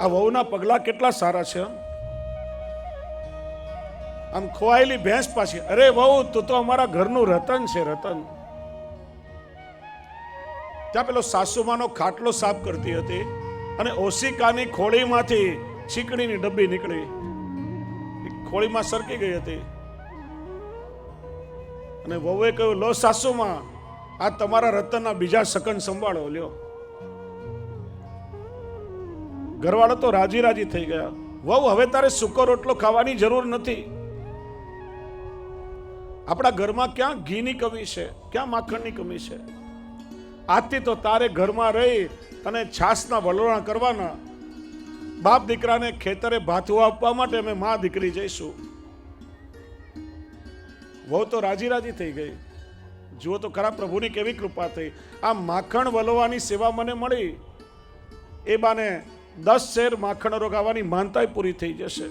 આ વહુના પગલા કેટલા સારા છે. આમ ખોવાયેલી ભેંસ પાછી. અરે વહુ, તું તો અમારા ઘરનું રતન છે, રતન. ત્યાં પેલો સાસુમાનો ખાટલો સાફ કરતી હતી અને ઓશિકાની ખોળીમાંથી ચીકણીની ડબ્બી નીકળી, ખોળીમાં સરકી ગઈ હતી. અને વહુએ કહ્યું, લો સાસુમાં, આ તમારા રતનના બીજા સકન સંભાળો લ્યો. ઘરવાળો તો રાજી રાજી થઈ ગયા. વહુ, હવે તારે સૂકો રોટલો ખાવાની જરૂર નથી. આપણા ઘરમાં ક્યાં ઘીની કમી છે, ક્યાં માખણની કમી છે? આજથી તો તારે ઘરમાં રહી અને છાસના વલોણા કરવાના. બાપ દીકરાને ખેતરે ભાથું આપવા માટે અમે માં દીકરી જઈશું. વહુ તો રાજી રાજી થઈ ગઈ. જુઓ તો ખરા પ્રભુની કેવી કૃપા થઈ. આ માખણ વલોવાની સેવા મને મળી, એ બાને 10 શેર માખણ રોગાવાની માનતાય પૂરી થઈ જશે.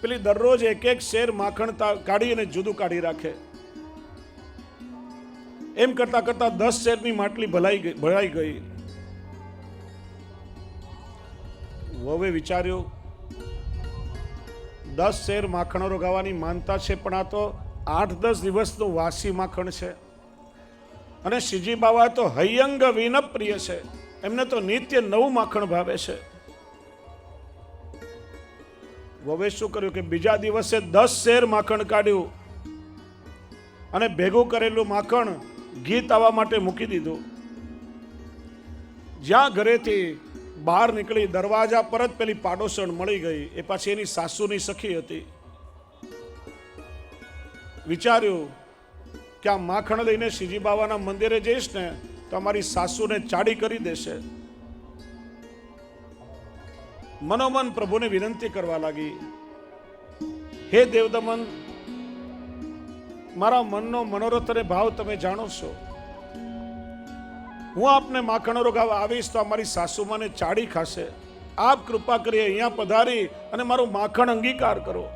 પેલી દરરોજ 1-1 શેર માખણ કાઢી અને જુદું કાઢી રાખે. એમ કરતા કરતા 10 શેરની માટલી ભરાઈ ગઈ. વહુએ વિચાર્યું, 10 શેર માખણ રોગાવાની માનતા છે, પણ આ તો 8-10 દિવસનું વાસી માખણ છે. અને શ્રીજી બાવા તો હૈયંગ વિન પ્રિય છે, એમને તો નિત્ય નવું માખણ ભાવે છે. વહુએ શું કર્યું કે બીજા દિવસે 10 શેર માખણ કાઢ્યું અને ભેગું કરેલું માખણ ઘી તાવા માટે મૂકી દીધું. જ્યાં ઘરેથી બહાર નીકળી દરવાજા પર જ પેલી પાડોશણ મળી ગઈ. એ પાછી એની સાસુની સખી હતી. વિચાર્યું કે આ માખણ લઈને શ્રીજી બાવાના મંદિરે જઈશ ને તો અમારી સાસુને ચાડી કરી દેશે. મનોમન પ્રભુને વિનંતી કરવા લાગી, હે દેવદમન, મારા મનનો મનોરથ અને ભાવ તમે જાણો છો. હું આપને માખણ રોગાવા આવીશ તો અમારી સાસુમાને ચાડી ખાશે. આપ કૃપા કરી અહીંયા પધારી અને મારું માખણ અંગીકાર કરો.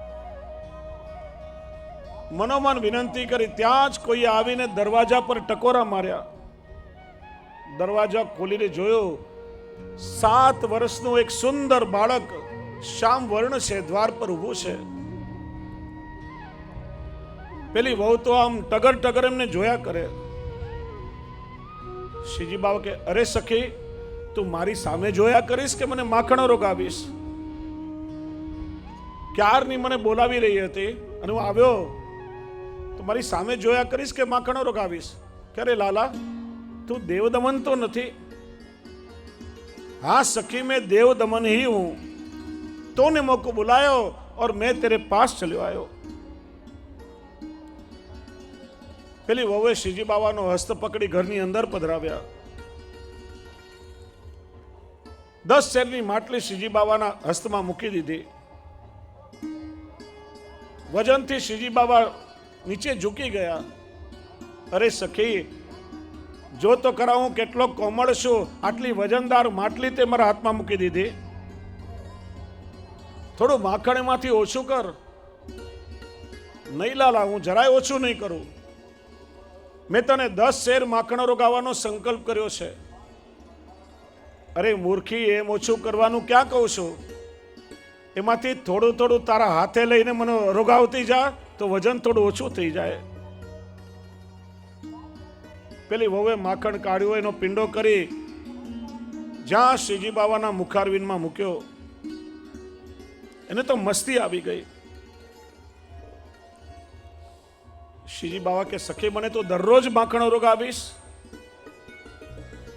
મનોમન વિનંતી કરી. ત્યાં જ કોઈ આવીને દરવાજા પર ટકોરા માર્યા. દરવાજા ખોલીને જોયો, 7 વર્ષનું એક સુંદર બાળક શ્યામ વર્ણ છે, દ્વાર પર ઊભું છે. પેલી વહુ તો આમ ટગર ટગર એમને જોયા કરે. શ્રીજી બાવા કે, અરે સખી, તું મારી સામે જોયા કરીશ કે મને માખણ રોગાવીશ? ક્યારની મને બોલાવી રહી હતી અને હું આવ્યો તો મારી સામે જોયા કરીશ કે માખણ રોગાવીશ? ક્યારે લાલા, તું देवदमन तो नहीं? हाँ सखी, मैं देवदमन ही हूं. तूने मुझको बुलायो और मैं तेरे पास चलो आयो. પેલી વહુએ શ્રીજી બાવાનો હસ્ત પકડી ઘરની અંદર પધરાવ્યા. 10 શેરની માટલી શ્રીજી બાવાના હસ્તમાં મૂકી દીધી. વજનથી શ્રીજી બાવા નીચે ઝૂકી ગયા. અરે સખી, જો તો ખરા હું કેટલો કોમળ છું, આટલી વજનદાર માટલી તે મારા હાથમાં મૂકી દીધી. થોડું માખણ એમાંથી ઓછું કર. નહીં લાલા, હું જરાય ઓછું નહીં કરું. મેં તને 10 શેર માખણ રોગાવાનો સંકલ્પ કર્યો છે. અરે મૂર્ખી, એમ ઓછું કરવાનું ક્યાં કહું છું? એમાંથી થોડું થોડું તારા હાથે લઈને મને રોગાવતી જા તો વજન થોડું ઓછું થઈ જાય. પેલી વહુએ માખણ કાઢ્યો, એનો પિંડો કરી જ્યાં શ્રીજી બાવાના મુખારવિંદમાં મૂક્યો. એને તો મસ્તી આવી ગઈ. શ્રીજી બાવા કે સખી, મને તો દરરોજ માખણ રોગાવીશ?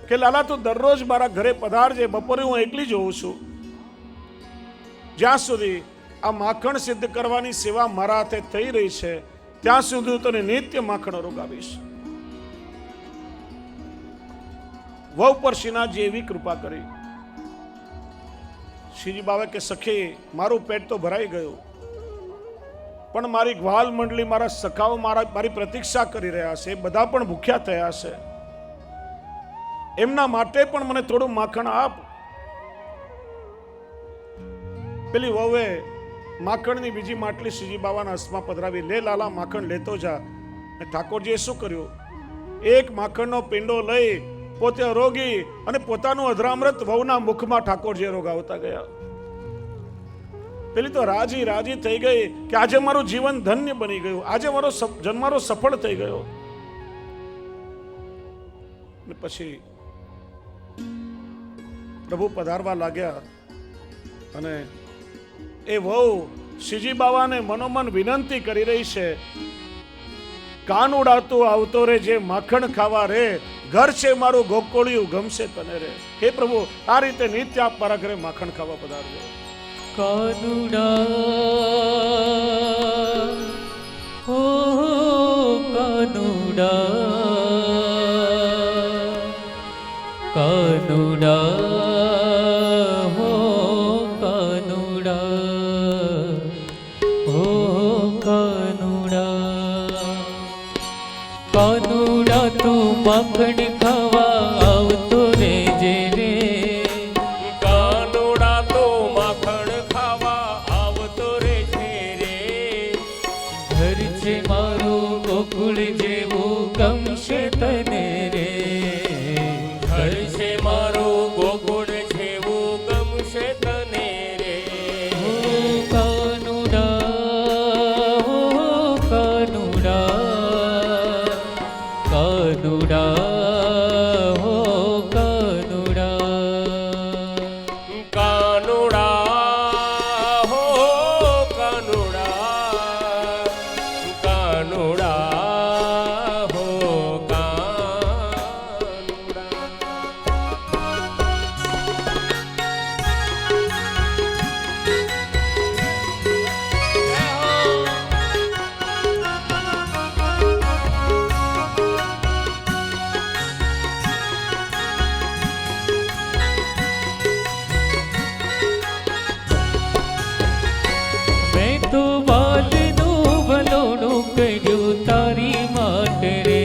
કે લાલા, તું દરરોજ મારા ઘરે પધારજે, બપોરે હું એકલી જ હોઉં છું. જ્યાં સુધી આ માખણ સિદ્ધ કરવાની સેવા મારા હાથે થઈ રહી છે ત્યાં સુધી હું તને નિત્ય માખણ રોગાવીશ. વહુ પર શ્રીનાથજી એવી કૃપા કરી. શ્રીજી બાવા કે સખી, મારું પેટ તો ભરાઈ ગયું, પણ મારી ગ્વાલ મંડળી, મારા સખાઓ મારી પ્રતીક્ષા કરી રહ્યા છે. બધા પણ ભૂખ્યા થયા છે. એમના માટે પણ મને થોડું માખણ આપ. પેલી વહુએ માખણની બીજી માટલી શ્રીજી બાવાના હસ્તમાં પધરાવી. લે લાલા, માખણ લેતો જા. ઠાકોરજીએ શું કર્યું? એક માખણનો પિંડો લઈ પોતે રોગી અને પોતાનું અધરામૃત વહુના મુખમાં ઠાકોરજીએ રોગાવતા ગયા. પેલી તો રાજી રાજી થઈ ગઈ કે આજે મારું જીવન ધન્ય બની ગયું, આજે મારો જન્મારો સફળ થઈ ગયો. પછી પ્રભુ પધારવા લાગ્યા અને એ વહુ શ્રીજી બાવાને મનોમન વિનંતી કરી રહી છે, કાન ઉડાતું આવતો રે, જે માખણ ખાવા રે, ઘર છે મારું ગોકળિયું, ગમશે તને રે. હે પ્રભુ, આ રીતે નિત્ય આપ મારા ઘરે માખણ ખાવા પધારજો. કાનુડા હો કાનુડા, કાનુડા હો કાનુડા, હો કાનુડા. કાનુડા તું માખણ ખાવા આવતો રેજે રે, કાનુડા તો માખણ ખાવા આવતો રેજે રે. ઘર છે મારું ગોકુળ જેવું ગમશે તને રે, ઘર છે મારું ગોકુળ જેવું ગમશે તને રે. હો કાનુડા, હો કાનુડા, કાનુડા હો કાનુડા, કાનુડા હો કાનુડા, કાનુડા હો મેં તો વાલનું વલોણું કર્યું તારી માટે રે,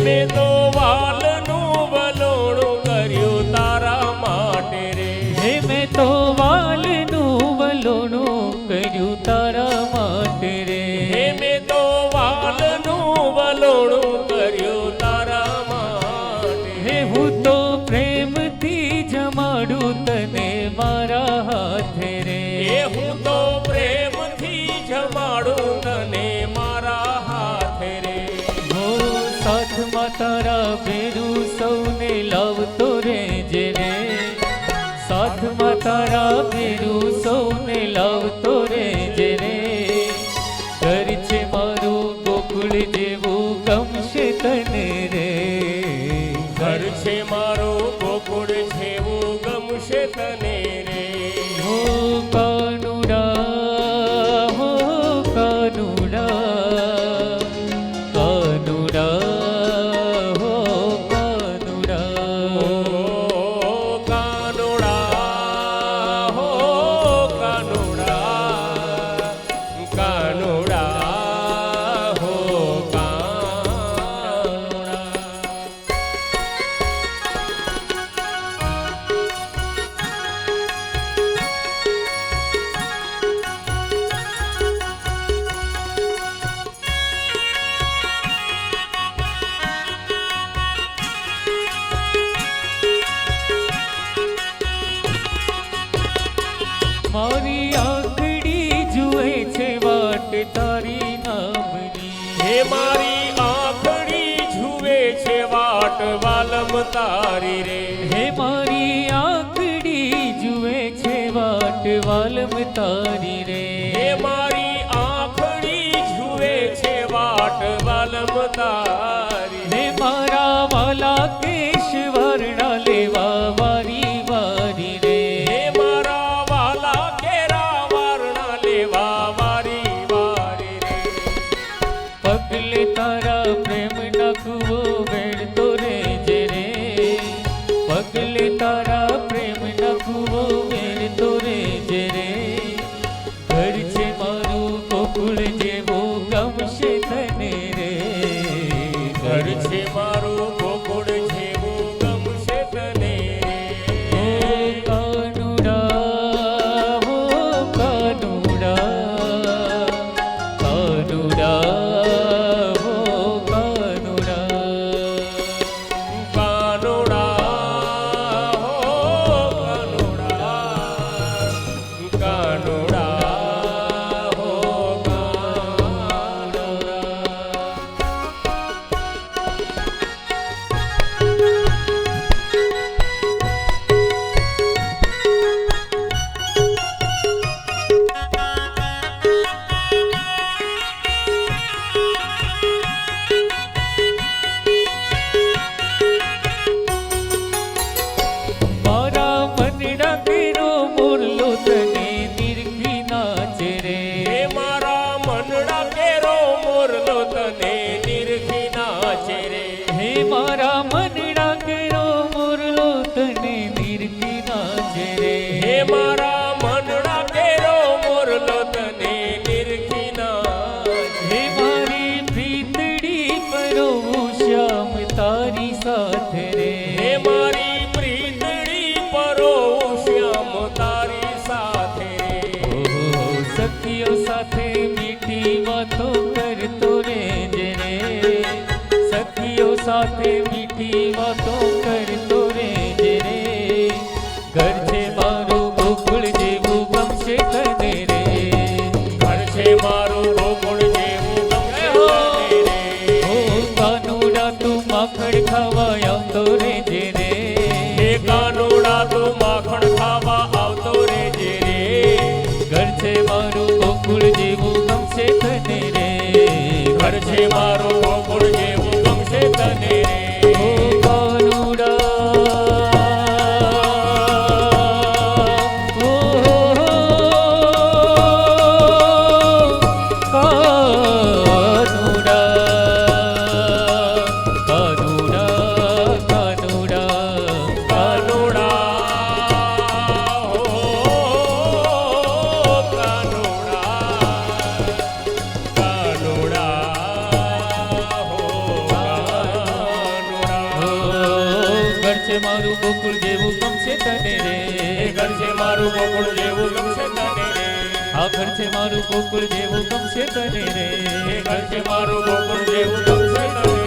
મેં તો વાલનું વલોણું કર્યું તારા માટે રે, મેં તો વાલનું વલોણું કર્યું તારા માટે રે, મેં તો વાલનું વલોણું કર્યું તારા માટે. હે હું તો પ્રેમથી જમાડું તને મારા હાથે રે, હું તો પ્રેમથી જમાડું તને મારા હાથે રે. હો સાથમાં તારા ભેરું સૌને લાવતો રેજે રે, સાથમાં તારા ભેરું સૌને લાવતો રેજે રે. ઘર છે મારું ગોકુળ જેવું ગમશે તને રે, ઘર છે મારું ગોકુળ જેવું ગમશે તને રે. હો કાનુડા, હો કાનુડા, કાનુડા હો કાનુડા, કાનુડા હો કાનુડા, વારી રે હે મારી આંખડી જુએ છે વાટ વાલમ તારી રે હે મારી આંખડી જુએ છે વાટ વાલમ તારી હે મારા વાલા કેશ વર્ણા લેવા વારી વારી રે હે મારા વાલા કેરા વારણા લેવા વારી વારી રે પગલે તારા પ્રેમ નખવો વેણતો રેજે રે પગલે તારા પ્રેમ નખવો વેણતો રેજે રે ઘર છે મારું ગોકુળ જેવું ગમશે તને રે ઘર છે મારું ગોકુળ જેવું ગમશે તને ઓ કાનુડા હો કાનુડા કાનુડા હો કાનુડા કાનુડા હો કાનુડા કાનુડા હો કાનુડા મારા મનડા કેરો મોરલો તને નિરખી નાચે રે હે મારા મનડા કેરો મોરલો તને નિરખી નાચે રે હે મારા મનડા કેરો મોરલો તને નિરખી નાચે રે હે મારા મનડા કેરો મોરલો તને નિરખી નાચે હે મારી પ્રીતડી પરોવું શ્યામ તારી સાથે રે હે મારી પ્રીતડી પરો શ્યામ તારી સાથે રે ઓહો સખીઓ સાથે મીઠી વાતો કરતો રેજે રે સખીઓ સાથે મીઠી વાતો કરતો રેજે રે ઘર છે મારું ગોકુળ જેવું ગમશે તને રે ઘર છે મારું ગોકુળ જેવું ગમશે તને રે ઓ કાનુડા તું માખણ ખાવા આવતો રેજે રે હે કાનુડા તું માખણ ખાવા આવતો રેજે રે ઘર છે મારું ગોકુળ જેવું ગમશે તને રે ઘર છે મારું ગોકુળ જેવું ગમશે તને રે ઓ કાનુડા ઓ કાનુડા કાનુડા કાનુડા કાનુડા હો કાનુડા ઓ ઘર છે મારું ગોકુળ જેવું ગમશે તને રે ઘર છે મારું ગોકુળ જેવું ગમશે તને રે આ ઘર છે મારું ગોકુળ જેવું ગમશે તને રે ઘર છે મારું ગોકુળ જેવું ગમશે તને